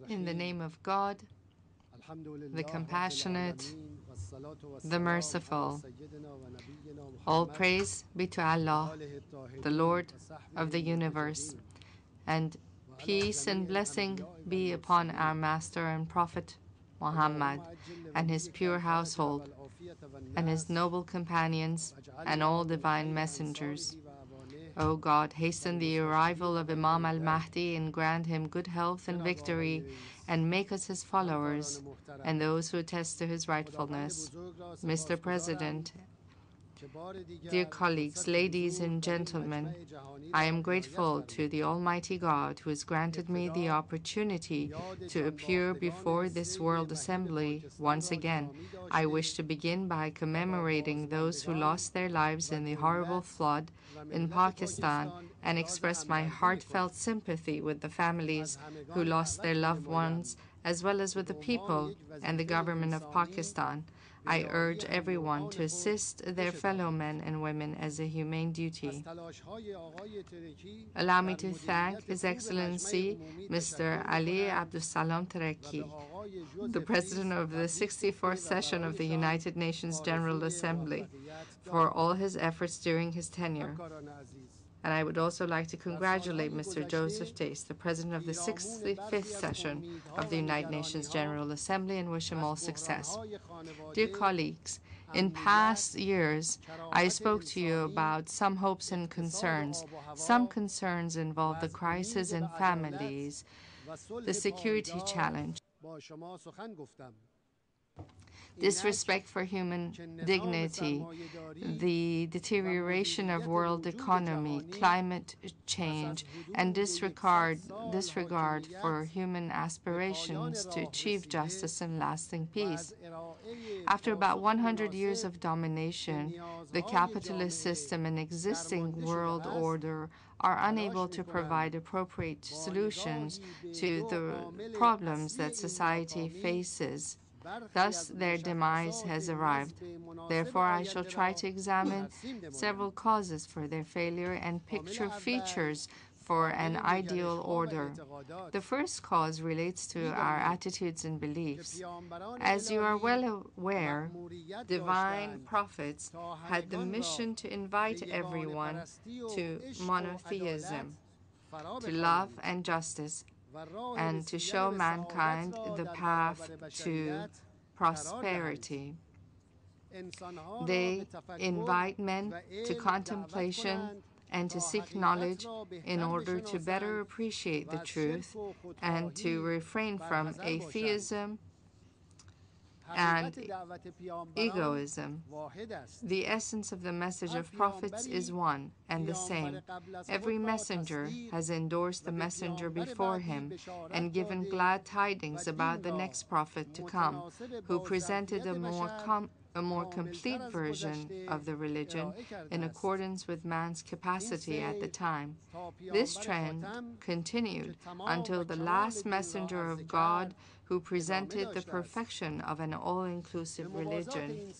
In the name of God, the compassionate, the merciful, all praise be to Allah, the Lord of the universe, and peace and blessing be upon our Master and Prophet Muhammad and his pure household and his noble companions and all divine messengers. O God, hasten the arrival of Imam al-Mahdi and grant him good health and victory, and make us his followers and those who attest to his rightfulness. Mr. President, dear colleagues, ladies and gentlemen, I am grateful to the Almighty God who has granted me the opportunity to appear before this World Assembly once again. I wish to begin by commemorating those who lost their lives in the horrible flood in Pakistan and express my heartfelt sympathy with the families who lost their loved ones, as well as with the people and the government of Pakistan. I urge everyone to assist their fellow men and women as a humane duty. Allow me to thank His Excellency Mr. Ali Abdussalam Tareki, the President of the 64th session of the United Nations General Assembly, for all his efforts during his tenure. And I would also like to congratulate Mr. Joseph Tace, the President of the 65th session of the United Nations General Assembly, and wish him all success. Dear colleagues, in past years, I spoke to you about some hopes and concerns. Some concerns involve the crisis in families, the security challenge, disrespect for human dignity, the deterioration of world economy, climate change, and disregard for human aspirations to achieve justice and lasting peace. After about 100 years of domination, the capitalist system and existing world order are unable to provide appropriate solutions to the problems that society faces. Thus, their demise has arrived. Therefore, I shall try to examine several causes for their failure and picture features for an ideal order. The first cause relates to our attitudes and beliefs. As you are well aware, divine prophets had the mission to invite everyone to monotheism, to love and justice, and to show mankind the path to prosperity. They invite men to contemplation and to seek knowledge in order to better appreciate the truth and to refrain from atheism and egoism. The essence of the message of prophets is one and the same. Every messenger has endorsed the messenger before him and given glad tidings about the next prophet to come, who presented a more complete version of the religion in accordance with man's capacity at the time. This trend continued until the last messenger of God, who presented the perfection of an all-inclusive religion.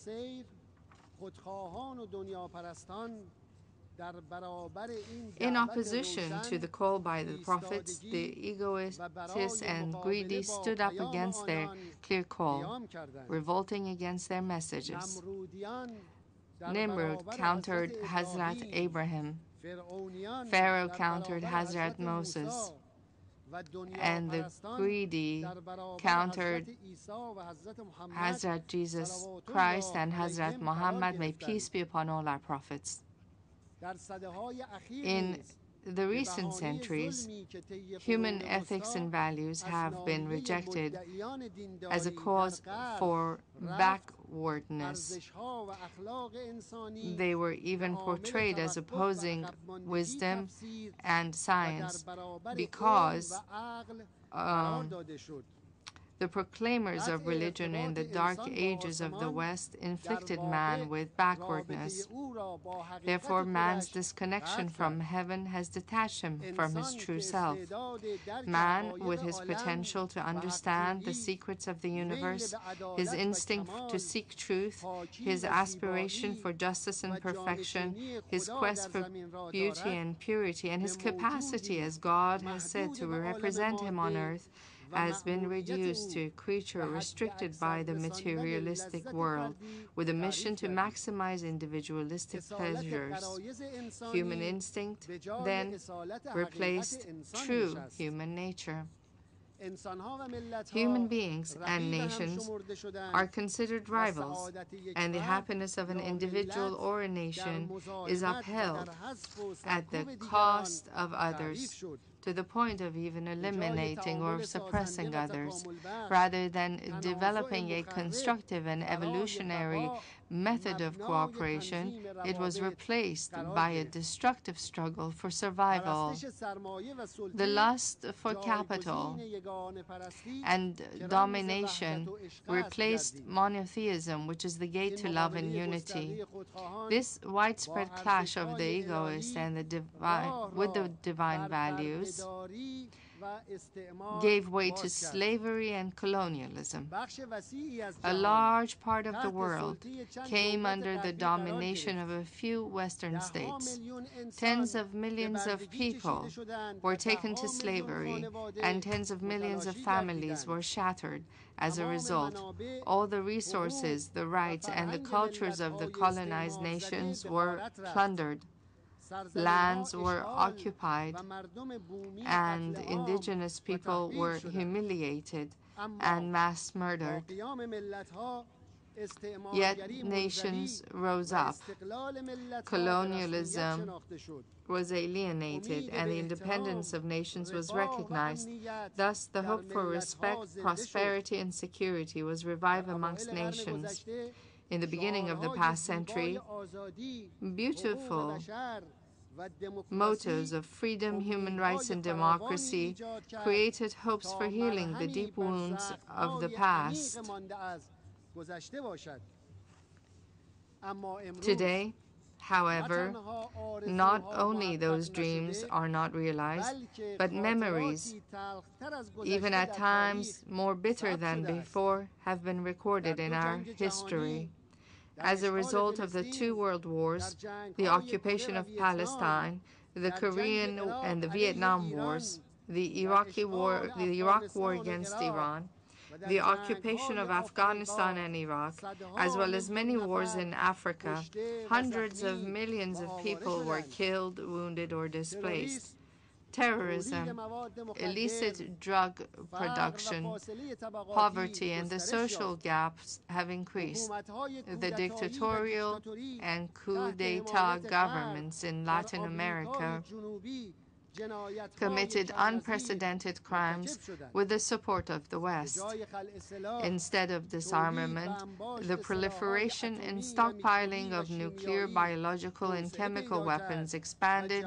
In opposition to the call by the prophets, the egoists and greedy stood up against their clear call, revolting against their messages. Nimrod countered Hazrat Abraham. Pharaoh countered Hazrat Moses. And the greedy countered Hazrat Jesus Christ and Hazrat Muhammad. May peace be upon all our prophets. In the recent centuries, human ethics and values have been rejected as a cause for backwardness. They were even portrayed as opposing wisdom and science because The proclaimers of religion in the dark ages of the West inflicted man with backwardness. Therefore, man's disconnection from heaven has detached him from his true self. Man, with his potential to understand the secrets of the universe, his instinct to seek truth, his aspiration for justice and perfection, his quest for beauty and purity, and his capacity, as God has said, to represent him on earth, has been reduced to a creature restricted by the materialistic world, with a mission to maximize individualistic pleasures. Human instinct then replaced true human nature. Human beings and nations are considered rivals, and the happiness of an individual or a nation is upheld at the cost of others, to the point of even eliminating or suppressing others, rather than developing a constructive and evolutionary method of cooperation. It was replaced by a destructive struggle for survival. The lust for capital and domination replaced monotheism, which is the gate to love and unity. This widespread clash of the egoist and with the divine values gave way to slavery and colonialism. A large part of the world came under the domination of a few Western states. Tens of millions of people were taken to slavery, and tens of millions of families were shattered. As a result, all the resources, the rights, and the cultures of the colonized nations were plundered. Lands were occupied, and indigenous people were humiliated and mass murdered. Yet nations rose up. Colonialism was alienated, and the independence of nations was recognized. Thus, the hope for respect, prosperity, and security was revived amongst nations. In the beginning of the past century, beautiful motives of freedom, human rights, and democracy created hopes for healing the deep wounds of the past. Today, however, not only those dreams are not realized, but memories, even at times more bitter than before, have been recorded in our history. As a result of the two world wars, the occupation of Palestine, the Korean and the Vietnam wars, the Iraq war against Iran, the occupation of Afghanistan and Iraq, as well as many wars in Africa, hundreds of millions of people were killed, wounded, or displaced. Terrorism, illicit drug production, poverty, and the social gaps have increased. The dictatorial and coup d'etat governments in Latin America committed unprecedented crimes with the support of the West. Instead of disarmament, the proliferation and stockpiling of nuclear, biological, and chemical weapons expanded,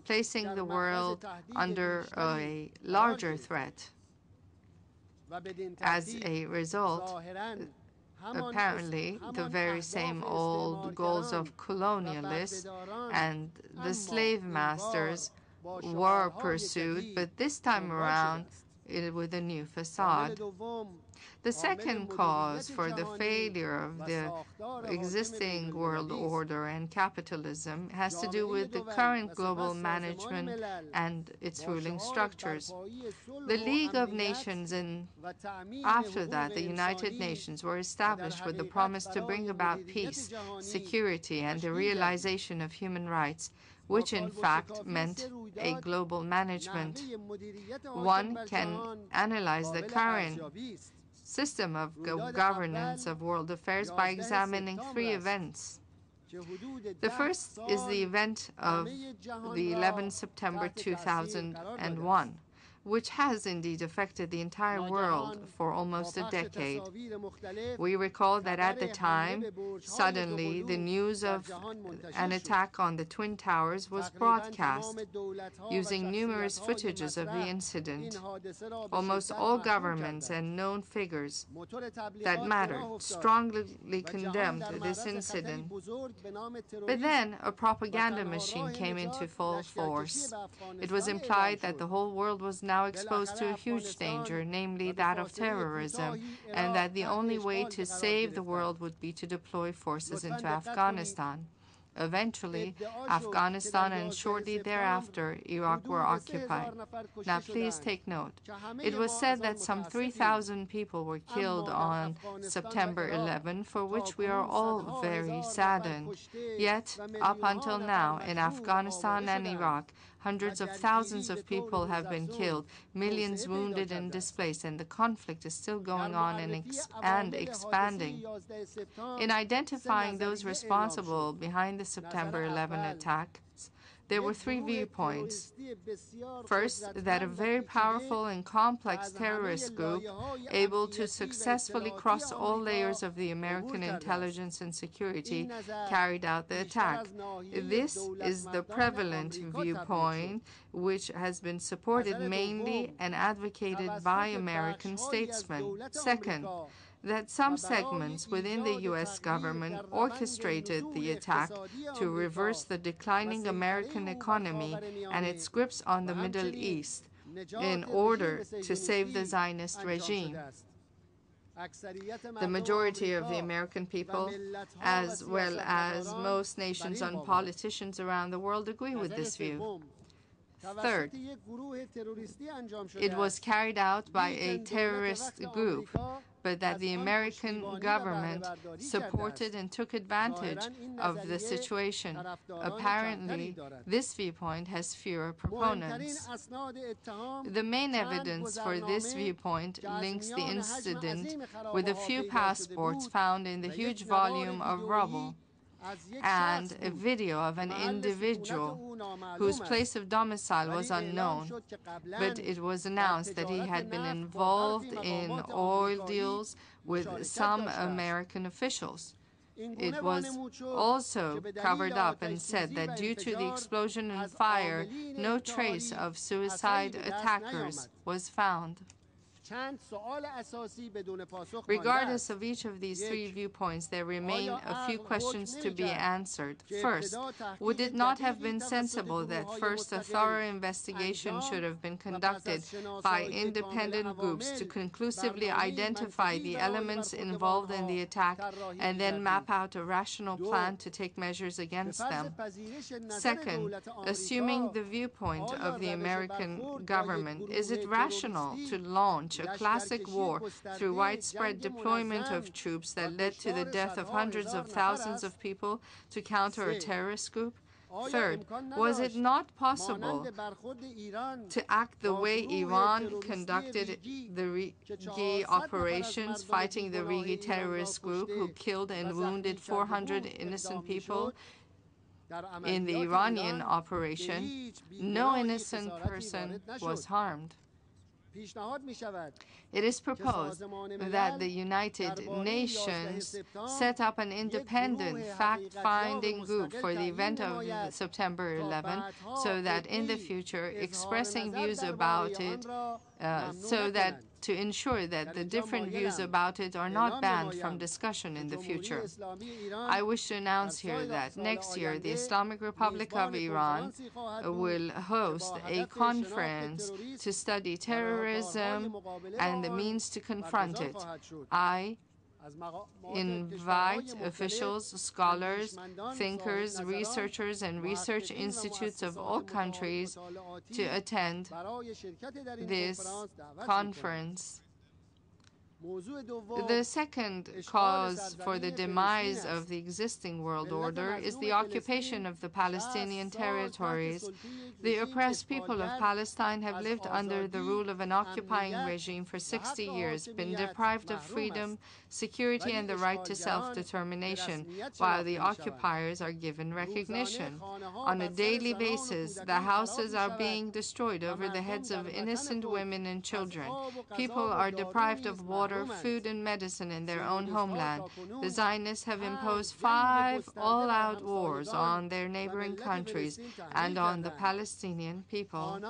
placing the world under a larger threat. As a result, apparently, the very same old goals of colonialists and the slave masters were pursued, but this time around with a new facade. The second cause for the failure of the existing world order and capitalism has to do with the current global management and its ruling structures. The League of Nations and after that the United Nations were established with the promise to bring about peace, security, and the realization of human rights, which in fact meant a global management. One can analyze the current system of governance of world affairs by examining three events. The first is the event of the 11th September 2001, which has indeed affected the entire world for almost a decade. We recall that at the time, suddenly, the news of an attack on the Twin Towers was broadcast, using numerous footages of the incident. Almost all governments and known figures that mattered strongly condemned this incident. But then a propaganda machine came into full force. It was implied that the whole world was now exposed to a huge danger, namely that of terrorism, and that the only way to save the world would be to deploy forces into Afghanistan. Eventually, Afghanistan and shortly thereafter, Iraq were occupied. Now, please take note. It was said that some 3,000 people were killed on September 11, for which we are all very saddened. Yet, up until now, in Afghanistan and Iraq, hundreds of thousands of people have been killed, millions wounded and displaced, and the conflict is still going on and expanding. In identifying those responsible behind the September 11 attacks, there were three viewpoints. First, that a very powerful and complex terrorist group, able to successfully cross all layers of the American intelligence and security, carried out the attack. This is the prevalent viewpoint, which has been supported mainly and advocated by American statesmen. Second, that some segments within the U.S. government orchestrated the attack to reverse the declining American economy and its grips on the Middle East in order to save the Zionist regime. The majority of the American people, as well as most nations and politicians around the world, agree with this view. Third, it was carried out by a terrorist group, but that the American government supported and took advantage of the situation. Apparently, this viewpoint has fewer proponents. The main evidence for this viewpoint links the incident with a few passports found in the huge volume of rubble and a video of an individual whose place of domicile was unknown, but it was announced that he had been involved in oil deals with some American officials. It was also covered up and said that due to the explosion and fire, no trace of suicide attackers was found. Regardless of each of these three viewpoints, there remain a few questions to be answered. First, would it not have been sensible that first a thorough investigation should have been conducted by independent groups to conclusively identify the elements involved in the attack and then map out a rational plan to take measures against them? Second, assuming the viewpoint of the American government, is it rational to launch a classic war through widespread deployment of troops that led to the death of hundreds of thousands of people to counter a terrorist group? Third, was it not possible to act the way Iran conducted the Rigi operations, fighting the Rigi terrorist group who killed and wounded 400 innocent people? In the Iranian operation, no innocent person was harmed. It is proposed that the United Nations set up an independent fact-finding group for the event of September 11, so that in the future, expressing views about it, to ensure that the different views about it are not banned from discussion in the future. I wish to announce here that next year, the Islamic Republic of Iran will host a conference to study terrorism and the means to confront it. I invite officials, scholars, thinkers, researchers, and research institutes of all countries to attend this conference The second cause for the demise of the existing world order is the occupation of the Palestinian territories. The oppressed people of Palestine have lived under the rule of an occupying regime for 60 years, been deprived of freedom, security, and the right to self-determination, while the occupiers are given recognition. On a daily basis, the houses are being destroyed over the heads of innocent women and children. People are deprived of water, food, and medicine in their own homeland. The Zionists have imposed 5 all-out wars on their neighboring countries and on the Palestinian people.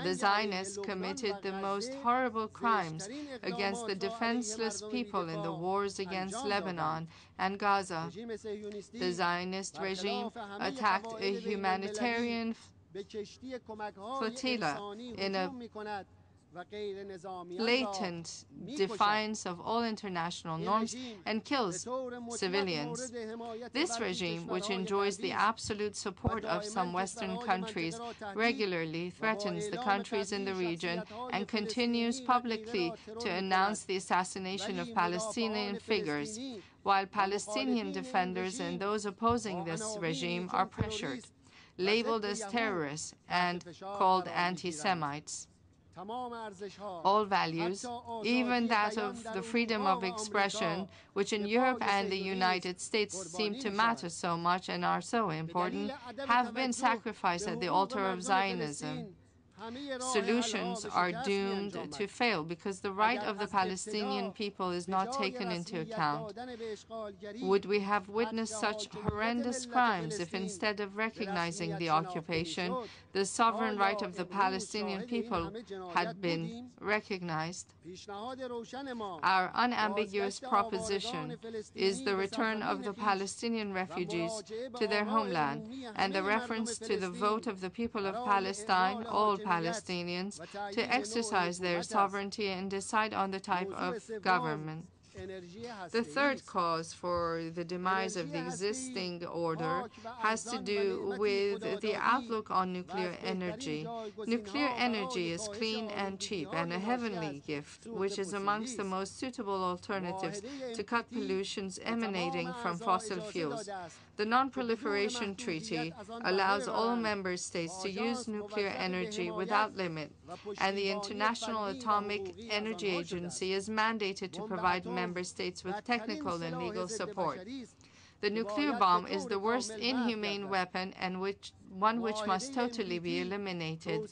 The Zionists committed the most horrible crimes against the defenseless people in the wars against Lebanon and Gaza. The Zionist regime attacked a humanitarian flotilla in a blatant defiance of all international norms and kills civilians. This regime, which enjoys the absolute support of some Western countries, regularly threatens the countries in the region and continues publicly to announce the assassination of Palestinian figures, while Palestinian defenders and those opposing this regime are pressured, labeled as terrorists, and called anti-Semites. All values, even that of the freedom of expression, which in Europe and the United States seem to matter so much and are so important, have been sacrificed at the altar of Zionism. Solutions are doomed to fail because the right of the Palestinian people is not taken into account. Would we have witnessed such horrendous crimes if instead of recognizing the occupation, the sovereign right of the Palestinian people had been recognized? Our unambiguous proposition is the return of the Palestinian refugees to their homeland and the reference to the vote of the people of Palestine, all Palestinians, to exercise their sovereignty and decide on the type of government. The third cause for the demise of the existing order has to do with the outlook on nuclear energy. Nuclear energy is clean and cheap and a heavenly gift, which is amongst the most suitable alternatives to cut pollutions emanating from fossil fuels. The Non-Proliferation Treaty allows all member states to use nuclear energy without limit, and the International Atomic Energy Agency is mandated to provide member states with technical and legal support. The nuclear bomb is the worst inhumane weapon and one which must totally be eliminated.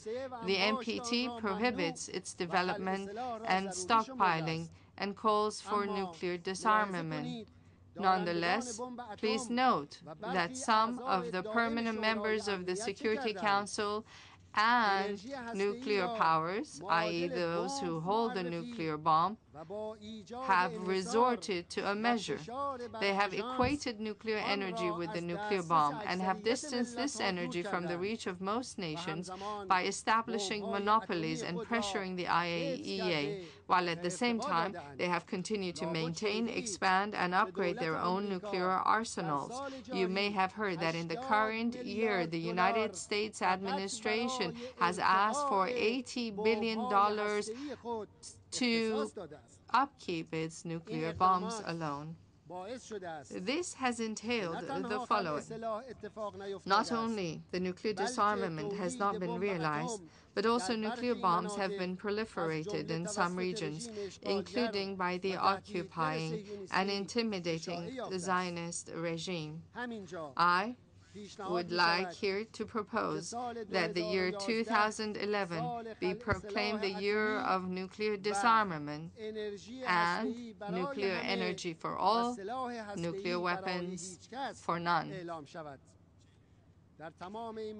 The NPT prohibits its development and stockpiling and calls for nuclear disarmament. Nonetheless, please note that some of the permanent members of the Security Council and nuclear powers, i.e. those who hold the nuclear bomb, have resorted to a measure. They have equated nuclear energy with the nuclear bomb and have distanced this energy from the reach of most nations by establishing monopolies and pressuring the IAEA, while at the same time they have continued to maintain, expand, and upgrade their own nuclear arsenals. You may have heard that in the current year, the United States administration has asked for $80 billion to upkeep its nuclear bombs alone. This has entailed the following. Not only the nuclear disarmament has not been realized, but also nuclear bombs have been proliferated in some regions, including by the occupying and intimidating Zionist regime. I would like here to propose that the year 2011 be proclaimed the year of nuclear disarmament and nuclear energy for all, nuclear weapons for none.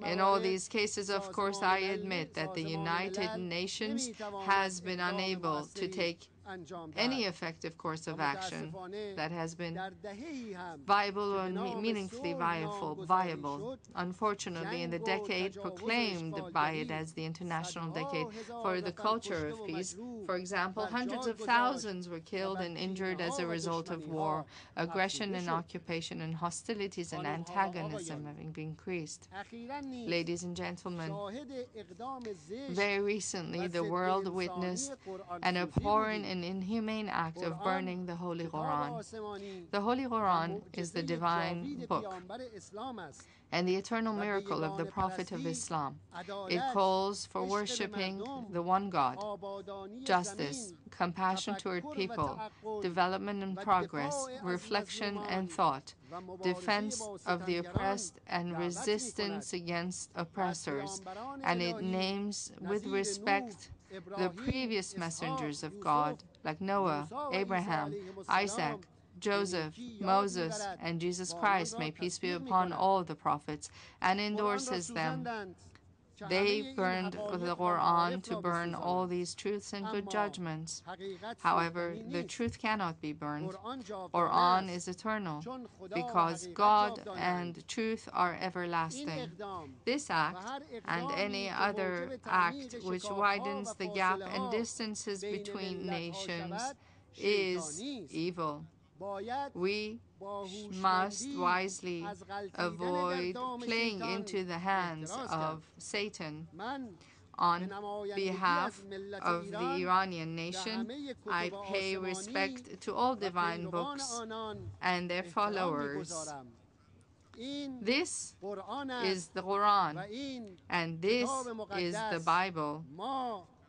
In all these cases, of course, I admit that the United Nations has been unable to take any effective course of action that has been viable or meaningfully viable. Unfortunately, in the decade proclaimed by it as the International Decade for the Culture of Peace, for example, hundreds of thousands were killed and injured as a result of war, aggression and occupation, and hostilities and antagonism having increased. Ladies and gentlemen, very recently the world witnessed an abhorrent and an inhumane act of burning the Holy Quran. The Holy Quran is the divine book and the eternal miracle of the Prophet of Islam. It calls for worshipping the one God, justice, compassion toward people, development and progress, reflection and thought, defense of the oppressed and resistance against oppressors, and it names with respect the previous messengers of God like Noah, Abraham, Isaac, Joseph, Moses, and Jesus Christ, may peace be upon all the prophets, and endorses them. They burned the Quran to burn all these truths and good judgments. However, the truth cannot be burned. Quran is eternal because God and truth are everlasting. This act and any other act which widens the gap and distances between nations is evil. We must wisely avoid playing into the hands of Satan. On behalf of the Iranian nation, I pay respect to all divine books and their followers. This is the Quran, and this is the Bible.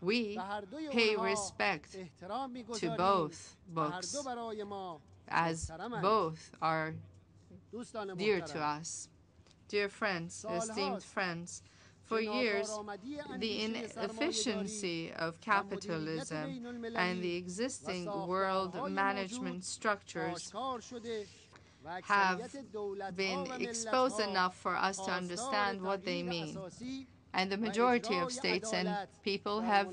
We pay respect to both books, as both are dear to us. Dear friends, esteemed friends, for years, the inefficiency of capitalism and the existing world management structures have been exposed enough for us to understand what they mean. And the majority of states and people have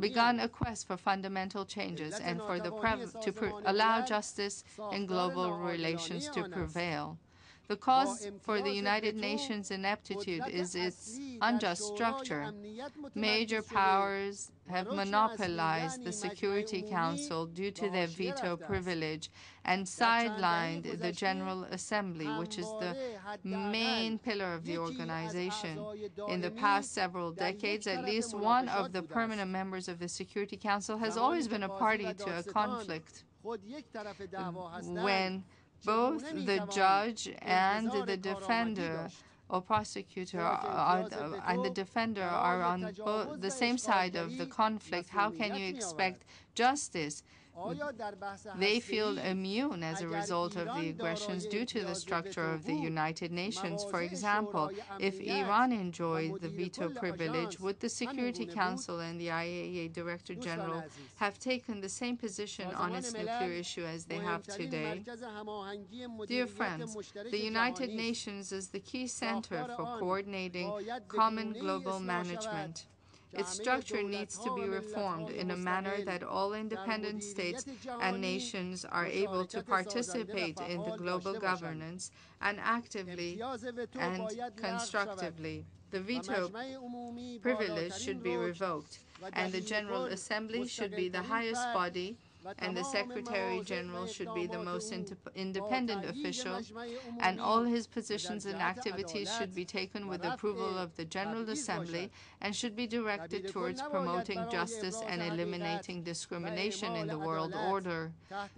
begun a quest for fundamental changes and for allow justice and global relations to prevail. The cause for the United Nations ineptitude is its unjust structure. Major powers have monopolized the Security Council due to their veto privilege and sidelined the General Assembly, which is the main pillar of the organization. In the past several decades, at least one of the permanent members of the Security Council has always been a party to a conflict. When both the judge and the defender or prosecutor and the defender are on the same side of the conflict, how can you expect justice? They feel immune as a result of the aggressions due to the structure of the United Nations. For example, if Iran enjoyed the veto privilege, would the Security Council and the IAEA Director General have taken the same position on its nuclear issue as they have today? Dear friends, the United Nations is the key center for coordinating common global management. Its structure needs to be reformed in a manner that all independent states and nations are able to participate in the global governance and actively and constructively. The veto privilege should be revoked, and the General Assembly should be the highest body, and the Secretary General should be the most independent official, and all his positions and activities should be taken with approval of the General Assembly and should be directed towards promoting justice and eliminating discrimination in the world order.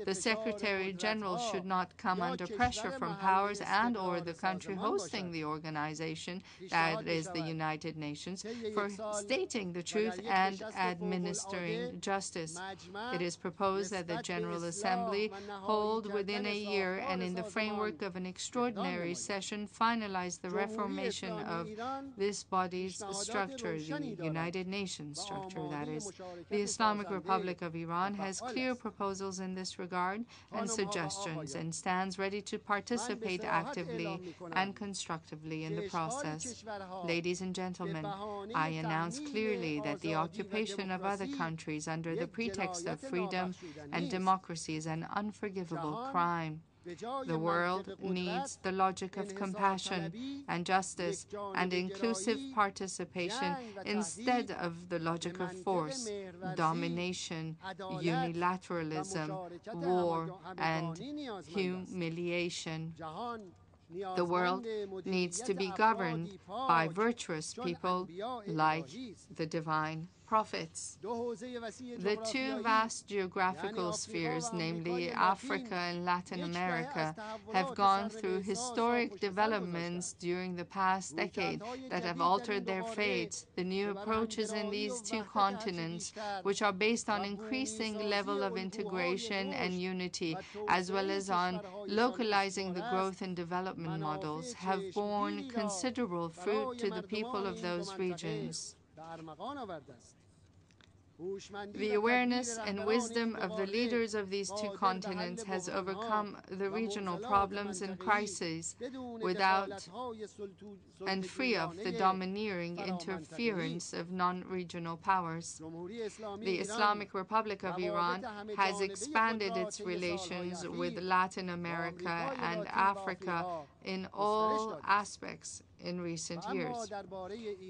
The Secretary General should not come under pressure from powers and/or the country hosting the organization, that is the United Nations, for stating the truth and administering justice. It is proposed that the General Assembly hold within a year and in the framework of an extraordinary session finalize the reformation of this body's structure, the United Nations structure, that is. The Islamic Republic of Iran has clear proposals in this regard and suggestions and stands ready to participate actively and constructively in the process. Ladies and gentlemen, I announce clearly that the occupation of other countries under the pretext of freedom and democracy is an unforgivable crime. The world needs the logic of compassion and justice and inclusive participation instead of the logic of force, domination, unilateralism, war, and humiliation. The world needs to be governed by virtuous people like the divine profits. The two vast geographical spheres, namely Africa and Latin America, have gone through historic developments during the past decade that have altered their fates. The new approaches in these two continents, which are based on increasing level of integration and unity, as well as on localizing the growth and development models, have borne considerable fruit to the people of those regions. The awareness and wisdom of the leaders of these two continents has overcome the regional problems and crises without and free of the domineering interference of non-regional powers. The Islamic Republic of Iran has expanded its relations with Latin America and Africa in all aspects in recent years.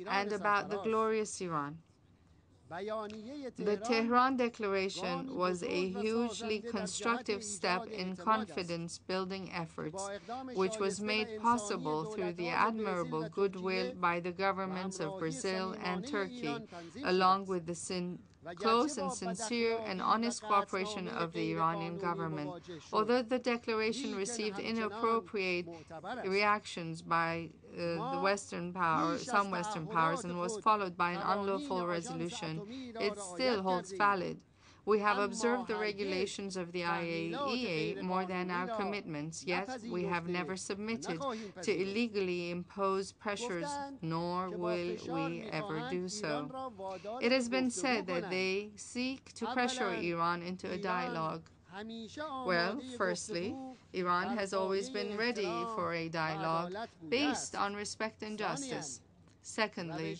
And about the glorious Iran. The Tehran Declaration was a hugely constructive step in confidence-building efforts, which was made possible through the admirable goodwill by the governments of Brazil and Turkey, along with the close and sincere and honest cooperation of the Iranian government. Although the declaration received inappropriate reactions by some Western powers, and was followed by an unlawful resolution, it still holds valid. We have observed the regulations of the IAEA more than our commitments, yet we have never submitted to illegally impose pressures, nor will we ever do so. It has been said that they seek to pressure Iran into a dialogue. Well, firstly, Iran has always been ready for a dialogue based on respect and justice. Secondly,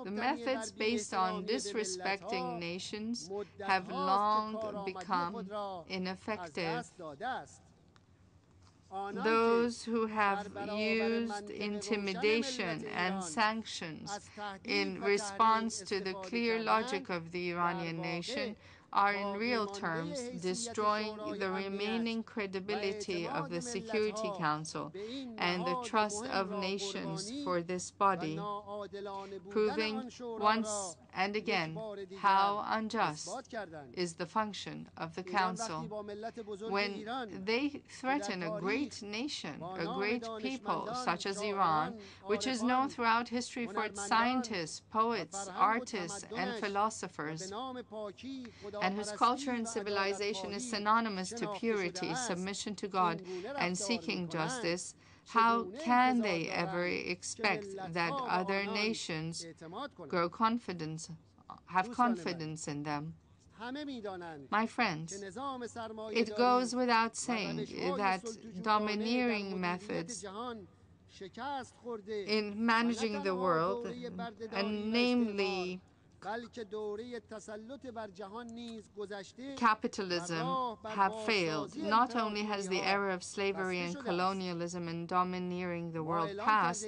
the methods based on disrespecting nations have long become ineffective. Those who have used intimidation and sanctions in response to the clear logic of the Iranian nation are in real terms destroying the remaining credibility of the Security Council and the trust of nations for this body, proving once and again how unjust is the function of the Council. When they threaten a great nation, a great people such as Iran, which is known throughout history for its scientists, poets, artists, and philosophers, and whose culture and civilization is synonymous to purity, submission to God, and seeking justice, how can they ever expect that other nations have confidence in them? My friends, it goes without saying that domineering methods in managing the world, and namely capitalism, have failed. Not only has the era of slavery and colonialism and domineering the world passed,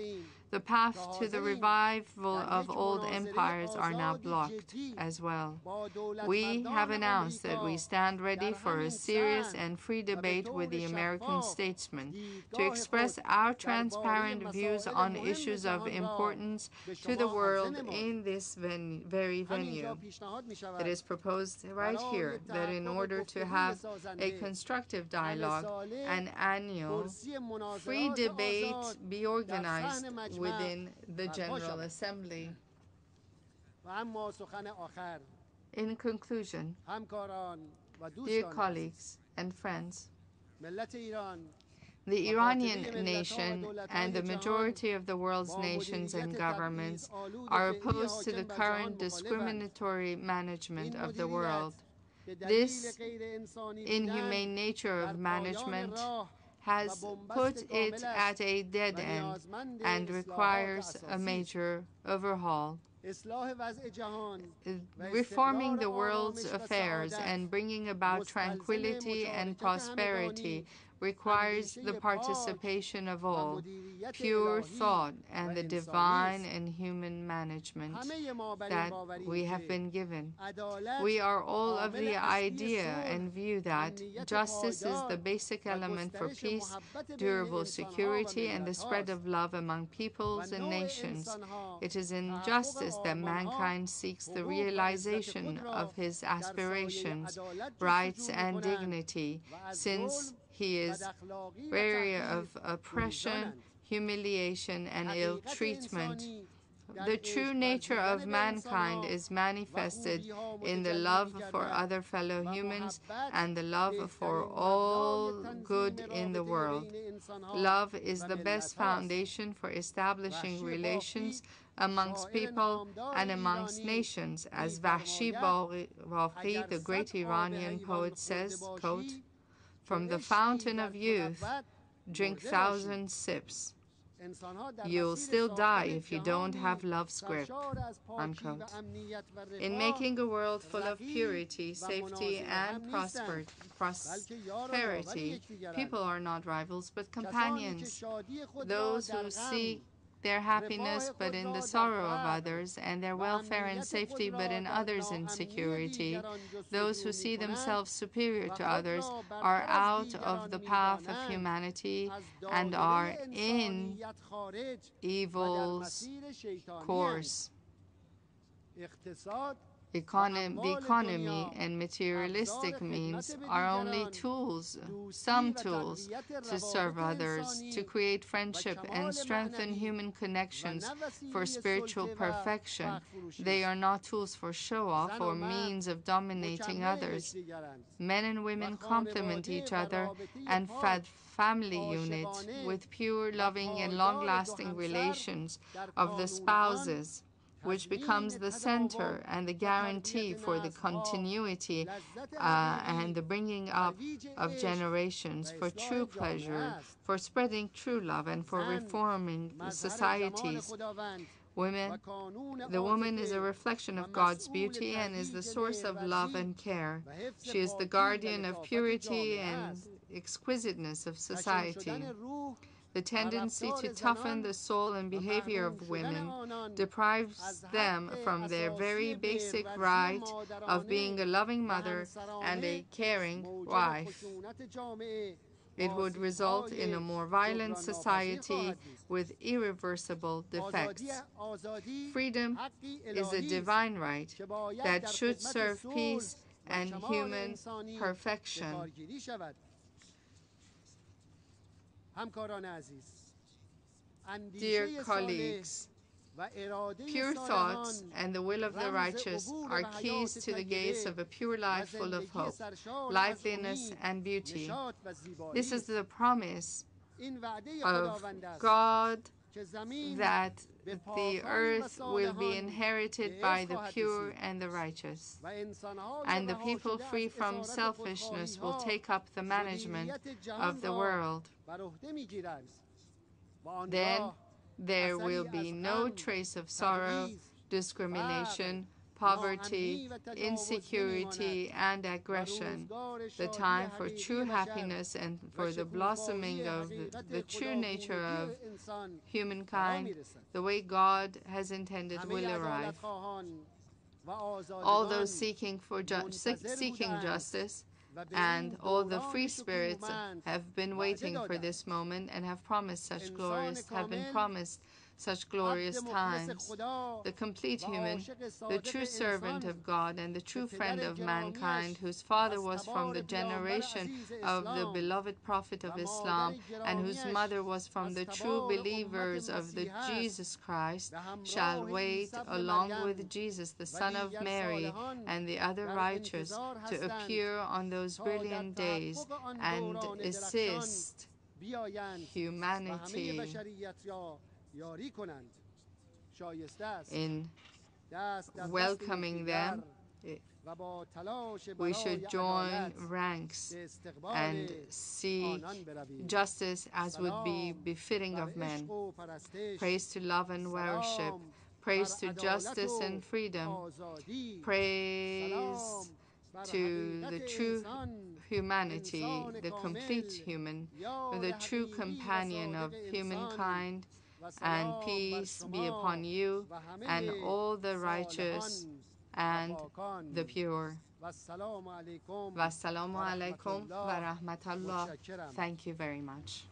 the path to the revival of old empires are now blocked as well. We have announced that we stand ready for a serious and free debate with the American statesmen to express our transparent views on issues of importance to the world in this very venue. It is proposed right here that in order to have a constructive dialogue, an annual free debate be organized within the General Assembly. In conclusion, dear colleagues and friends, the Iranian nation and the majority of the world's nations and governments are opposed to the current discriminatory management of the world. This inhumane nature of management has put it at a dead end and requires a major overhaul. Reforming the world's affairs and bringing about tranquility and prosperity requires the participation of all, pure thought, and the divine and human management that we have been given. We are all of the idea and view that justice is the basic element for peace, durable security, and the spread of love among peoples and nations. It is in justice that mankind seeks the realization of his aspirations, rights, and dignity, since he is weary of oppression, humiliation, and ill treatment. The true nature of mankind is manifested in the love for other fellow humans and the love for all good in the world. Love is the best foundation for establishing relations amongst people and amongst nations. As Vahshi Baqi, the great Iranian poet, says, quote, "From the fountain of youth, drink 1,000 sips. You'll still die if you don't have love's grip," unquote. In making a world full of purity, safety, and prosperity, people are not rivals but companions. Those who seek their happiness but in the sorrow of others, and their welfare and safety but in others' insecurity, those who see themselves superior to others, are out of the path of humanity and are in evil's course. The economy and materialistic means are only tools, some tools, to serve others, to create friendship and strengthen human connections for spiritual perfection. They are not tools for show-off or means of dominating others. Men and women complement each other and family unit with pure, loving, and long-lasting relations of the spouses, which becomes the center and the guarantee for the continuity and the bringing up of generations, for true pleasure, for spreading true love, and for reforming societies. The woman is a reflection of God's beauty and is the source of love and care. She is the guardian of purity and exquisiteness of society. The tendency to toughen the soul and behavior of women deprives them from their very basic right of being a loving mother and a caring wife. It would result in a more violent society with irreversible defects. Freedom is a divine right that should serve peace and human perfection. Dear colleagues, pure thoughts and the will of the righteous are keys to the gates of a pure life full of hope, liveliness, and beauty. This is the promise of God, that the earth will be inherited by the pure and the righteous, and the people free from selfishness will take up the management of the world. Then there will be no trace of sorrow, discrimination, poverty, insecurity, and aggression. The time for true happiness and for the blossoming of the true nature of humankind, the way God has intended, will arrive. All those seeking justice and all the free spirits have been waiting for this moment and have promised such glorious times. The complete human, the true servant of God and the true friend of mankind, whose father was from the generation of the beloved Prophet of Islam and whose mother was from the true believers of the Jesus Christ, shall wait along with Jesus, the Son of Mary, and the other righteous to appear on those brilliant days and assist humanity in welcoming them. We should join ranks and seek justice as would be befitting of men. Praise to love and worship. Praise to justice and freedom. Praise to the true humanity, the complete human, the true companion of humankind, and peace be upon you and all the righteous and the pure. Wassalamu alaikum wa rahmatullah. Thank you very much.